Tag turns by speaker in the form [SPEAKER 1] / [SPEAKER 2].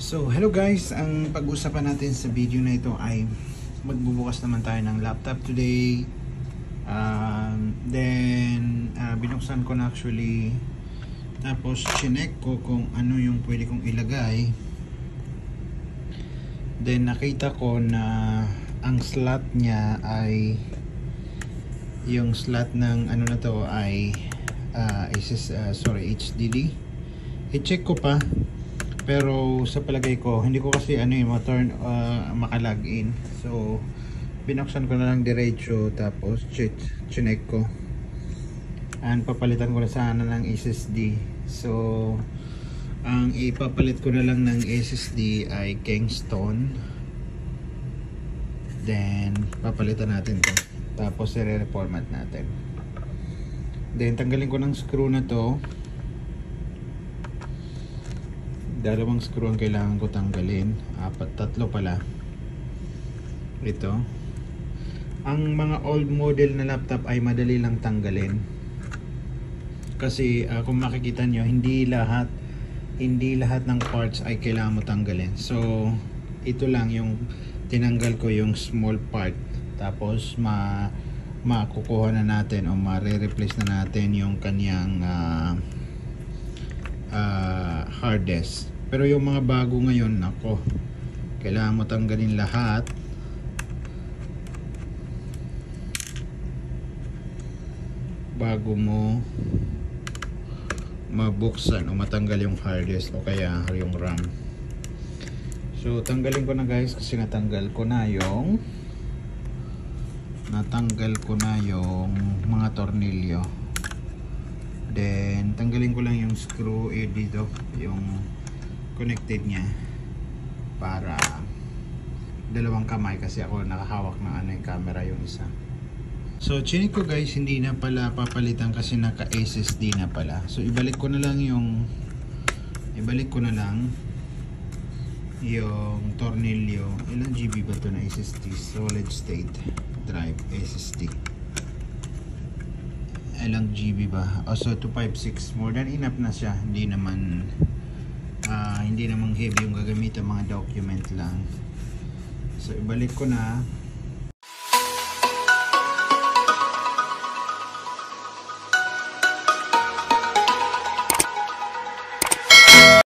[SPEAKER 1] So, hello guys, ang pag-usapan natin sa video na ito ay magbubukas naman tayo ng laptop today. Binuksan ko na actually, tapos chinek ko kung ano yung pwede kong ilagay. Then nakita ko na ang slot niya ay yung slot ng ano na to ay HDD. I-check ko pa, pero sa palagay ko hindi ko kasi maka-login. So binuksan ko na lang diretso, tapos chinek ko, and papalitan ko na sana ng SSD. So ang ipapalit ko na lang ng SSD ay Kingston. Then papalitan natin to, tapos i-reformat natin. Then tanggalin ko ng screw na to. Dalawang screw ang kailangan ko tanggalin, tatlo pala. Ito, ang mga old model na laptop ay madali lang tanggalin kasi kung makikita nyo, hindi lahat ng parts ay kailangan mo tanggalin. So ito lang yung tinanggal ko, yung small part, tapos makukuha na natin o ma-replace na natin yung kanyang hard disk. Pero yung mga bago ngayon, nako, kailangan mo tanggalin lahat bago mo mabuksan o matanggal yung hard disk o kaya yung RAM. So tanggalin ko na guys, kasi natanggal ko na yung mga tornilyo. Then tanggalin ko lang yung screw dito, yung connected niya, para dalawang kamay, kasi ako nakahawak ng yung camera, yung isa. So chinik ko guys, hindi na pala papalitan kasi naka SSD na pala. So ibalik ko na lang yung tornilyo. Ilang GB ba to na SSD? Solid state drive SSD. Ilang GB ba? So 256, more than enough na siya. Hindi naman heavy yung gagamitan, mga document lang. So ibalik ko na.